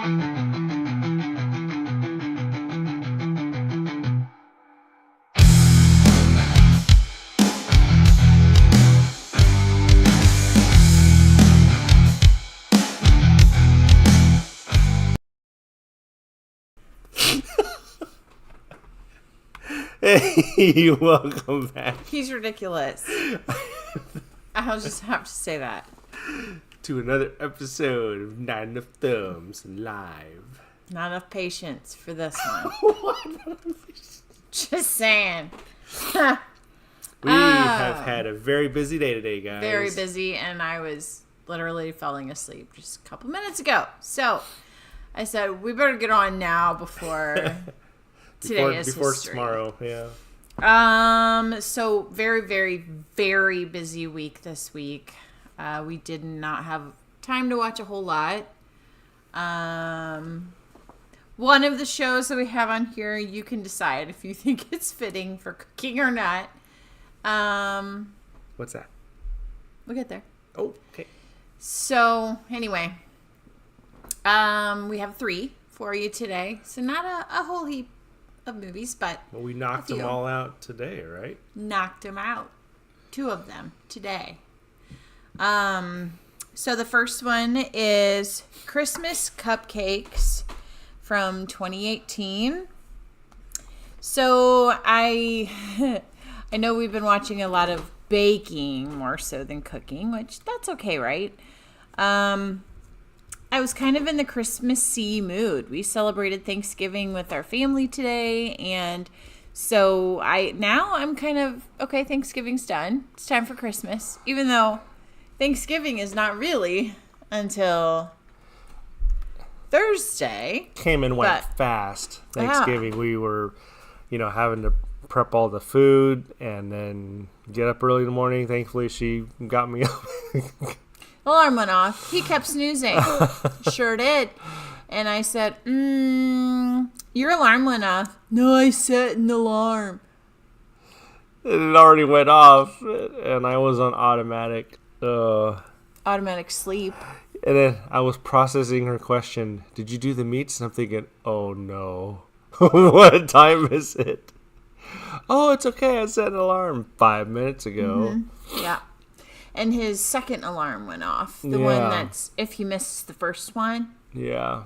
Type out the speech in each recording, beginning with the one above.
Hey, welcome back He's ridiculous. I'll just have to say that. to another episode of Not Enough Thumbs Live. Not enough patience for this one. Just saying. We have had a very busy day today, guys. Very busy, and I was literally falling asleep just a couple minutes ago. So I said, we better get on now before today is before history. tomorrow, yeah. So very, very, very busy week this week. We did not have time to watch a whole lot. One of the shows that we have on here, you can decide if you think it's fitting for cooking or not. What's that? We'll get there. Oh, okay. So anyway, we have 3 for you today. So not a whole heap of movies, but Well, we knocked them all out today, right? knocked them out. 2 of them today. So the first one is Christmas Cupcakes from 2018. So I know we've been watching a lot of baking more so than cooking, which that's okay, right? I was kind of in the Christmassy mood. We celebrated Thanksgiving with our family today, and so I'm kind of okay, Thanksgiving's done. It's time for Christmas, even though Thanksgiving is not really until Thursday. Came and went fast. Thanksgiving, we were, having to prep all the food and then get up early in the morning. Thankfully, she got me up. Alarm went off. He kept snoozing. Sure did. And I said, your alarm went off. No, I set an alarm. It already went off, and I was on automatic. Automatic sleep. And then I was processing her question. Did you do the meats? And I'm thinking, oh no. What time is it? Oh, it's okay. I set an alarm 5 minutes ago. Mm-hmm. Yeah. And his second alarm went off. The one that's if he missed the first one. Yeah.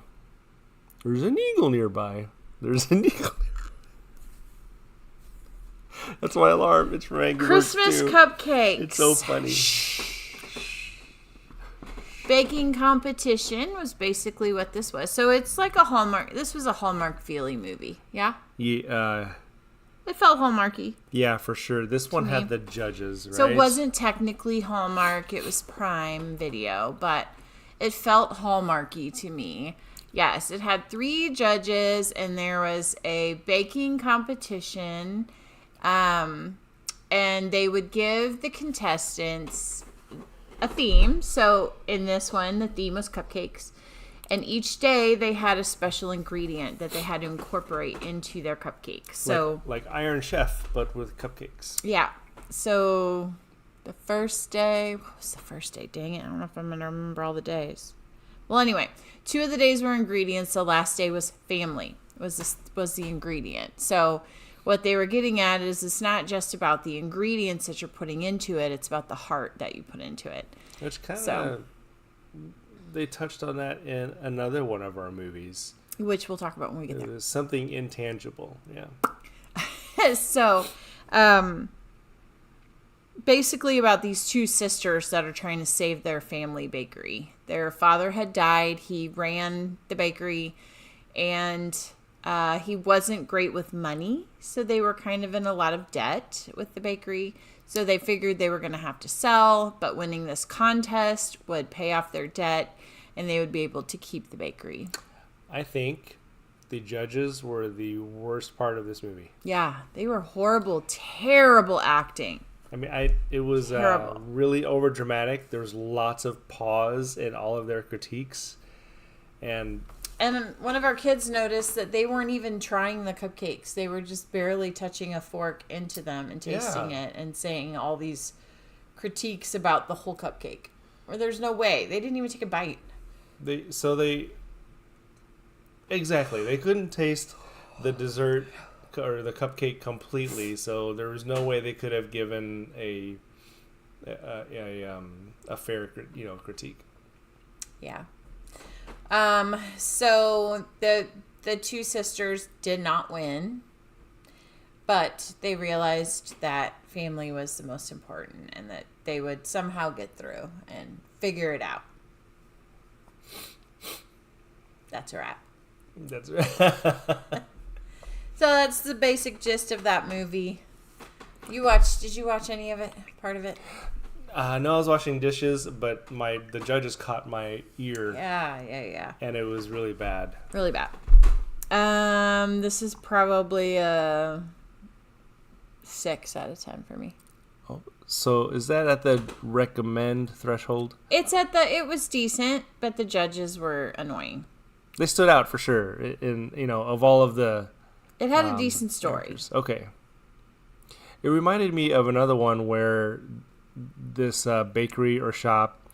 There's an eagle nearby. There's an eagle. That's my alarm. It's from Angry Birds Christmas 2. Cupcakes. It's so funny. Baking competition was basically what this was. So it's like a Hallmark. This was a Hallmark feeling movie. Yeah? Yeah. It felt Hallmarky. Yeah, for sure. This one had the judges, right? So it wasn't technically Hallmark. It was Prime Video, but it felt Hallmarky to me. Yes, it had 3 judges, and there was a baking competition, and they would give the contestants a theme. So in this one, the theme was cupcakes. And each day they had a special ingredient that they had to incorporate into their cupcakes. So like Iron Chef, but with cupcakes. yeah. So the first day, what was the first day? Dang it, I don't know if I'm gonna remember all the days. Well, anyway, 2 of the days were ingredients. The last day was family. Was the ingredient. So what they were getting at is it's not just about the ingredients that you're putting into it; it's about the heart that you put into it. Which kind of they touched on that in another one of our movies, which we'll talk about when we get there. There's something intangible, yeah. So, basically about these 2 sisters that are trying to save their family bakery. Their father had died. He ran the bakery, and he wasn't great with money, so they were kind of in a lot of debt with the bakery. So they figured they were going to have to sell, but winning this contest would pay off their debt, and they would be able to keep the bakery. I think the judges were the worst part of this movie. Yeah, they were horrible, terrible acting. I mean, it was really over dramatic. There was lots of pause in all of their critiques, and one of our kids noticed that they weren't even trying the cupcakes. They were just barely touching a fork into them and tasting it and saying all these critiques about the whole cupcake. Or there's no way. They didn't even take a bite. They Exactly. They couldn't taste the dessert or the cupcake completely, so there was no way they could have given a fair, critique. Yeah. So the two sisters did not win, but they realized that family was the most important and that they would somehow get through and figure it out. That's a wrap. That's right. So that's the basic gist of that movie. Did you watch any of it? Part of it? No, I was washing dishes, but the judges caught my ear. Yeah. And it was really bad. Really bad. This is probably a 6 out of 10 for me. Oh, so is that at the recommend threshold? It was decent, but the judges were annoying. They stood out for sure. Of all of the. It had a decent story. Characters. Okay. It reminded me of another one where this bakery or shop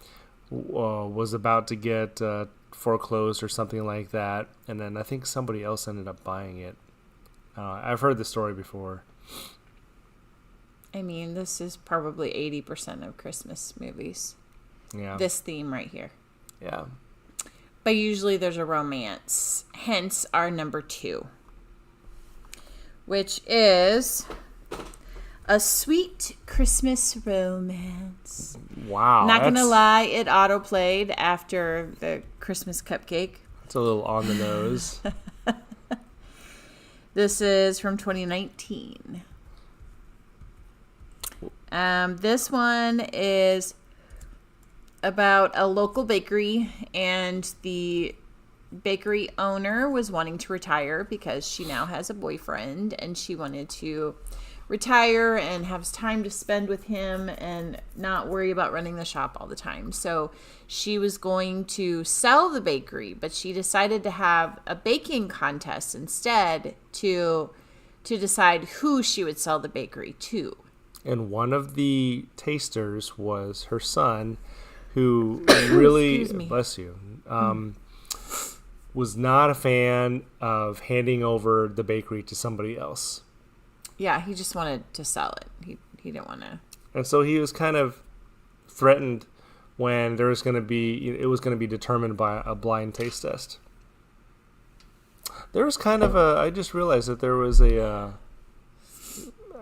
was about to get foreclosed or something like that, and then I think somebody else ended up buying it. I've heard the story before. I mean, this is probably 80% of Christmas movies. Yeah. This theme right here. Yeah. But usually there's a romance. Hence our number 2. Which is A Sweet Christmas Romance. Wow. Not gonna lie, it auto-played after the Christmas cupcake. It's a little on the nose. This is from 2019. This one is about a local bakery, and the bakery owner was wanting to retire because she now has a boyfriend, and she wanted to retire and have time to spend with him and not worry about running the shop all the time. So she was going to sell the bakery, but she decided to have a baking contest instead to decide who she would sell the bakery to. And one of the tasters was her son, who really, bless you, was not a fan of handing over the bakery to somebody else. Yeah, he just wanted to sell it. He didn't want to. And so he was kind of threatened when it was going to be determined by a blind taste test. There was kind of I just realized that there was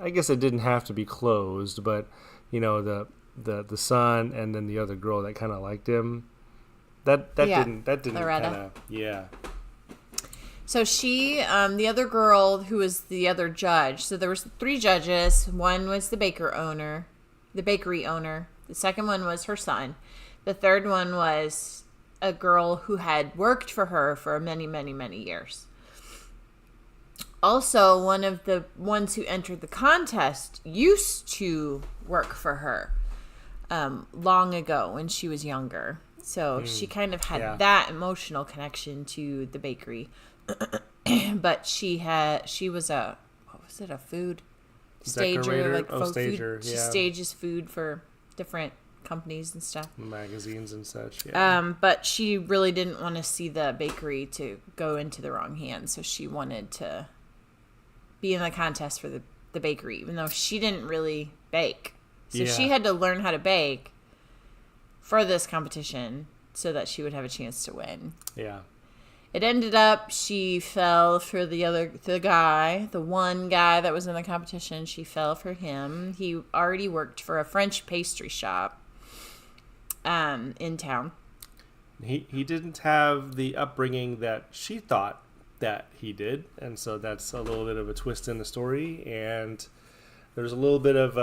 I guess it didn't have to be closed, but the son and then the other girl that kind of liked him. That didn't kind of, yeah. So she, the other girl who was the other judge. So there was 3 judges. One was the bakery owner. The second one was her son. The third one was a girl who had worked for her for many, many, many years. Also, one of the ones who entered the contest used to work for her long ago when she was younger. So she kind of had that emotional connection to the bakery. But she was a food stager, decorator? Food. She stages food for different companies and stuff, magazines and such. But she really didn't want to see the bakery to go into the wrong hands, so she wanted to be in the contest for the bakery, even though she didn't really bake. So she had to learn how to bake for this competition so that she would have a chance to win. Yeah. It ended up she fell for the one guy that was in the competition. She fell for him. He already worked for a French pastry shop in town. He didn't have the upbringing that she thought that he did, and so that's a little bit of a twist in the story. And there's a little bit of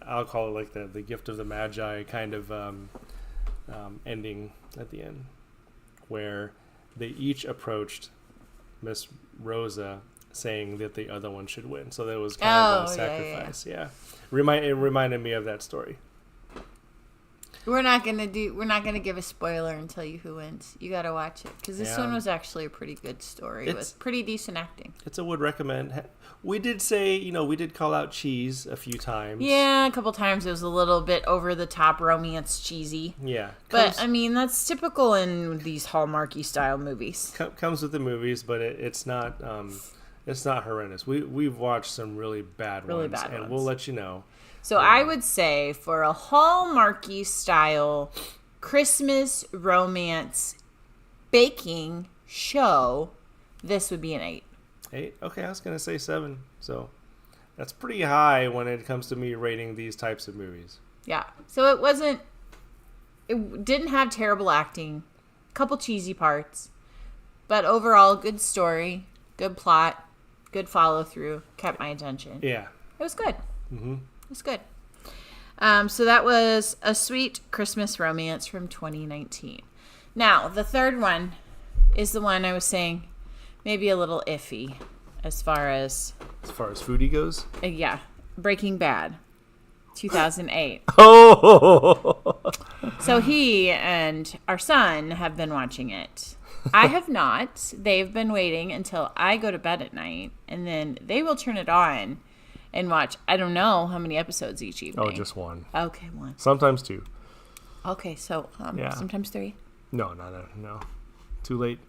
I'll call it like the gift of the Magi kind of ending at the end, where they each approached Miss Rosa saying that the other one should win. So that was kind of a sacrifice. Yeah. It reminded me of that story. We're not gonna give a spoiler and tell you who wins. You gotta watch it because this one was actually a pretty good story with pretty decent acting. It's a would recommend. We did say, we did call out cheese a few times. Yeah, a couple times it was a little bit over the top, romance cheesy. Yeah, But I mean that's typical in these Hallmarky style movies. Comes with the movies, but it's not. It's not horrendous. We've watched some really bad ones, and we'll let you know. So I would say for a Hallmarky style Christmas romance baking show, this would be an 8. 8? Okay, I was going to say 7. So that's pretty high when it comes to me rating these types of movies. Yeah. So it didn't have terrible acting, a couple cheesy parts, but overall good story, good plot, good follow through, kept my attention. Yeah. It was good. Mm-hmm. It was good. So that was A Sweet Christmas Romance from 2019. Now, the third one is the one I was saying maybe a little iffy as far as foodie goes? Yeah. Breaking Bad, 2008. Oh! So he and our son have been watching it. I have not. They've been waiting until I go to bed at night, and then they will turn it on and watch, I don't know how many episodes each evening. Oh, just 1. Okay, 1. Sometimes 2. Okay, so sometimes 3. No. Too late.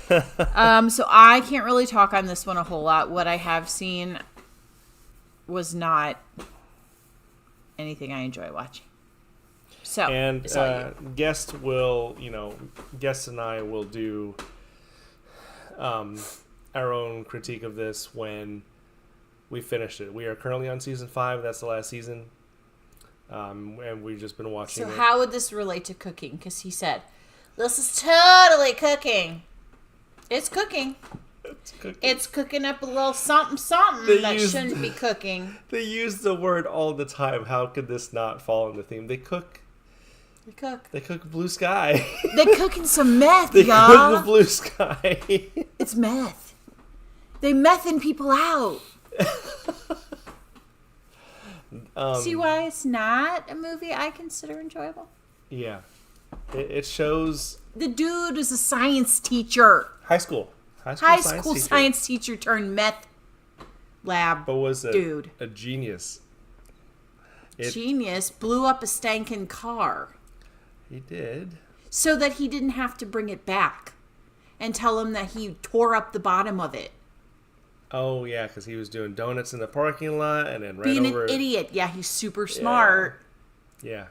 So I can't really talk on this one a whole lot. What I have seen was not anything I enjoy watching. So, and guest and I will do our own critique of this when we finished it. We are currently on season 5. That's the last season. And we've just been watching it. So how would this relate to cooking? Because he said, this is totally cooking. It's cooking. It's cooking up a little something shouldn't be cooking. They use the word all the time. How could this not fall in the theme? They cook. They cook blue sky. They're cooking some meth, they y'all. They cook the blue sky. It's meth. They mething people out. See why it's not a movie I consider enjoyable? Yeah. It shows... The dude is a science teacher. High school science teacher turned meth lab. But was dude a genius. Genius blew up a stankin' car. He did. So that he didn't have to bring it back and tell him that he tore up the bottom of it. Oh, yeah, because he was doing donuts in the parking lot and then ran over... Being an idiot. Yeah, he's super smart. Yeah.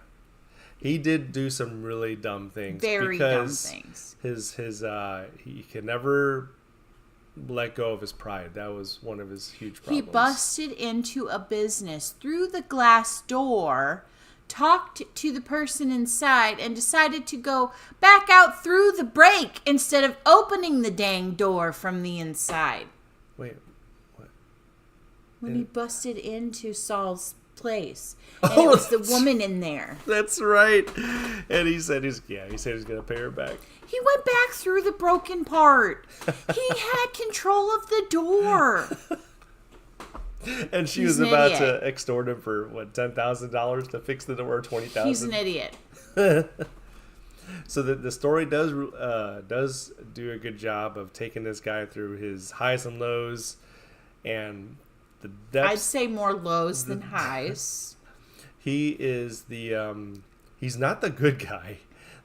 He did do some really dumb things. Very dumb things. He could never let go of his pride. That was one of his huge problems. He busted into a business through the glass door, talked to the person inside, and decided to go back out through the break instead of opening the dang door from the inside. Wait, what? When he busted into Saul's place, and it was the woman in there. That's right. And he said he's gonna pay her back. He went back through the broken part. He had control of the door. And she was about to extort him for $10,000 to fix the door, $20,000. He's an idiot. So the story does do a good job of taking this guy through his highs and lows, and the depths. I'd say more lows than highs. He is he's not the good guy.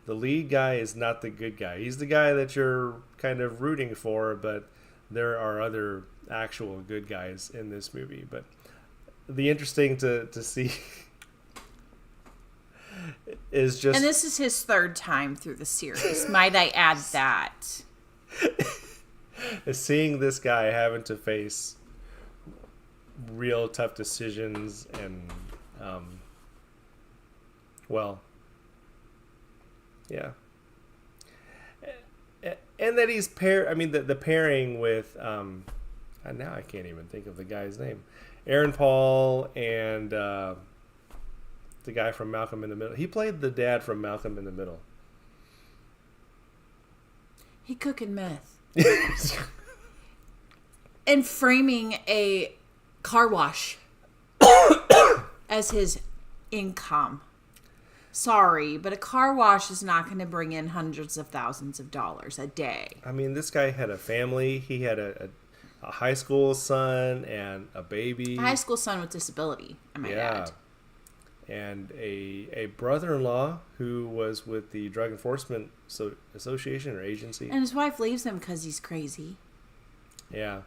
The lead guy is not the good guy. He's the guy that you're kind of rooting for, but there are other actual good guys in this movie. But the interesting to see is just... And this is his 3rd time through the series. Might I add that? Seeing this guy having to face real tough decisions and, yeah. And that he's the pairing with, now I can't even think of the guy's name. Aaron Paul and the guy from Malcolm in the Middle. He played the dad from Malcolm in the Middle. He cooking meth. And framing a car wash as his income. Sorry, but a car wash is not going to bring in hundreds of thousands of dollars a day. I mean, this guy had a family. He had a high school son and a baby. A high school son with disability, I might add. And a brother-in-law who was with the Drug Enforcement Association or agency. And his wife leaves him because he's crazy. Yeah.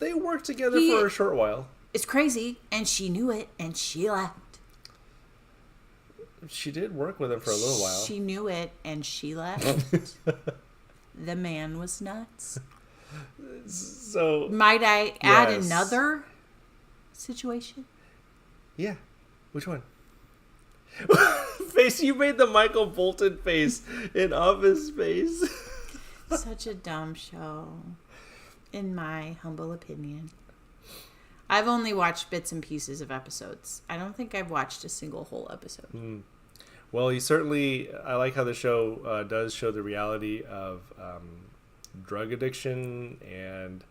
They worked together for a short while. It's crazy, and she knew it, and she left. She did work with him for a little while. She knew it, and she left. The man was nuts. So might I add another situation? Yeah. Which one? Face, you made the Michael Bolton face in Office Space. Such a dumb show, in my humble opinion. I've only watched bits and pieces of episodes. I don't think I've watched a single whole episode. Well, I like how the show does show the reality of drug addiction and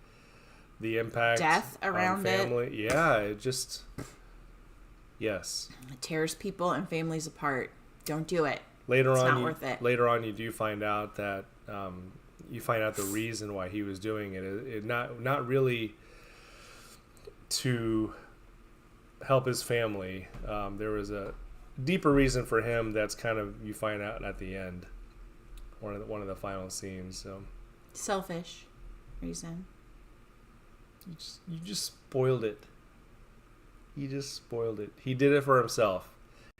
the impact death around on family. Yeah, it just yes. It tears people and families apart. Don't do it. It's not worth it. Later on, you do find out that the reason why he was doing it. It not really to help his family. There was a deeper reason for him. That's kind of you find out at the end. One of the final scenes. So selfish reason. You just spoiled it. You just spoiled it. He did it for himself.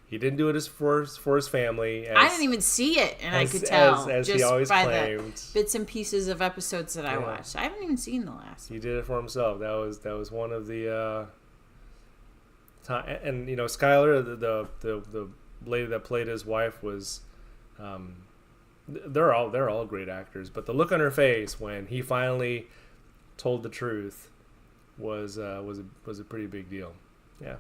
He didn't do it for his family. I didn't even see it, and I could tell as just he always by claimed. the bits and pieces of episodes that I watched. I haven't even seen the last. He did it for himself. That was one of the time. And Skyler, the lady that played his wife was. They're all great actors, but the look on her face when he finally told the truth was a pretty big deal. Yeah.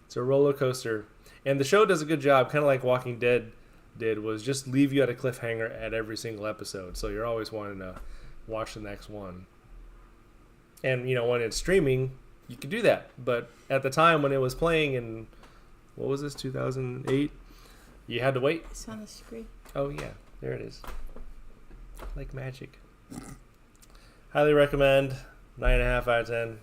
It's a roller coaster, and the show does a good job, kind of like Walking Dead did, was just leave you at a cliffhanger at every single episode, so you're always wanting to watch the next one. And when it's streaming, you could do that, but at the time when it was playing in, what was this, 2008, you had to wait. It's on the screen. Oh yeah, there it is, like magic. Highly recommend. 9.5 out of 10.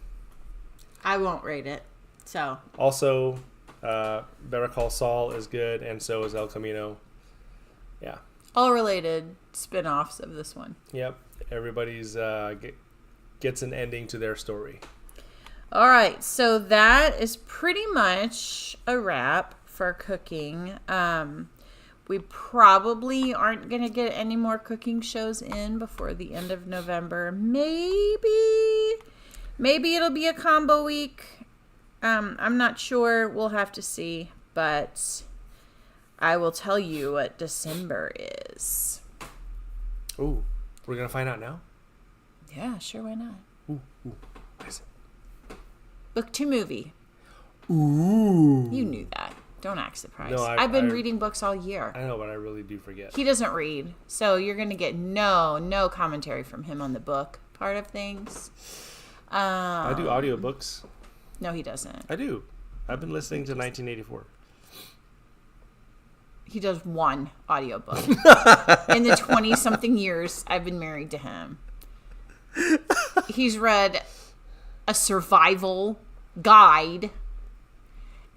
I won't rate it. So also, Better Call Saul is good, and so is El Camino. Yeah. All related spin-offs of this one. Yep. Everybody's gets an ending to their story. All right. So that is pretty much a wrap for cooking. We probably aren't going to get any more cooking shows in before the end of November. Maybe it'll be a combo week. I'm not sure. We'll have to see. But I will tell you what December is. Ooh, we're going to find out now? Yeah, sure. Why not? Ooh, what is it? Book 2 movie. Ooh. You knew that. Don't act surprised. No, I've been reading books all year. I know, but I really do forget. He doesn't read, so you're going to get no commentary from him on the book part of things. I do audiobooks. No, he doesn't. I do. I've been listening to 1984. He does one audiobook. In the 20-something years I've been married to him. He's read a survival guide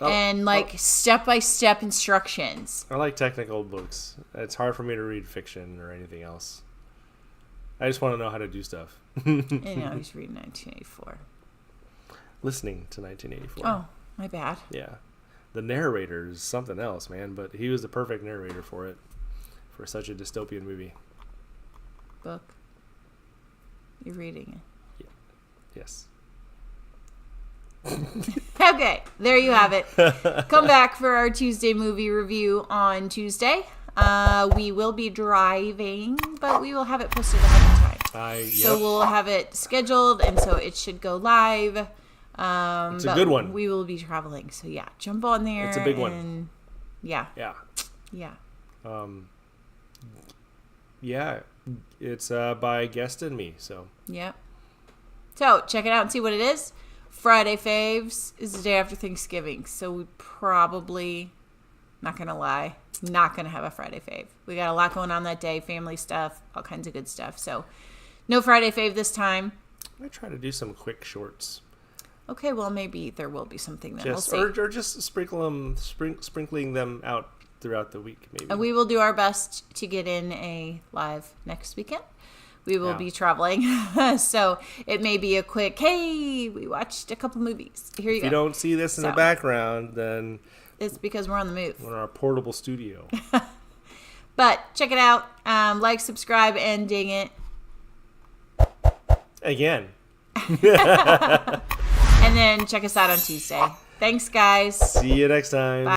and step-by-step instructions. I like technical books. It's hard for me to read fiction or anything else. I just want to know how to do stuff. I know he's reading 1984. Listening to 1984. Oh, my bad. Yeah. The narrator is something else, man, but he was the perfect narrator for it. For such a dystopian movie. Book. You're reading it. Yeah. Yes. Okay, there you have it. Come back for our Tuesday movie review on Tuesday. We will be driving, but we will have it posted ahead of time. So we'll have it scheduled, and so it should go live. It's a good one. We will be traveling, so yeah, jump on there. It's a big one. Yeah. Yeah. Yeah. Yeah, it's by Guest and me, so. Yep. So check it out and see what it is. Friday faves is the day after Thanksgiving, so we probably, not going to lie, not going to have a Friday fave. We got a lot going on that day, family stuff, all kinds of good stuff. So no Friday fave this time. I try to do some quick shorts. Okay, well, maybe there will be something then. Just, we'll see. or just sprinkling them out throughout the week, maybe. We will do our best to get in a live next weekend. We will be traveling, so it may be a quick, hey, we watched a couple movies. Here you go. If you don't see this in the background, then it's because we're on the move. We're in our portable studio. But check it out. Like, subscribe, and ding it. Again. And then check us out on Tuesday. Thanks, guys. See you next time. Bye.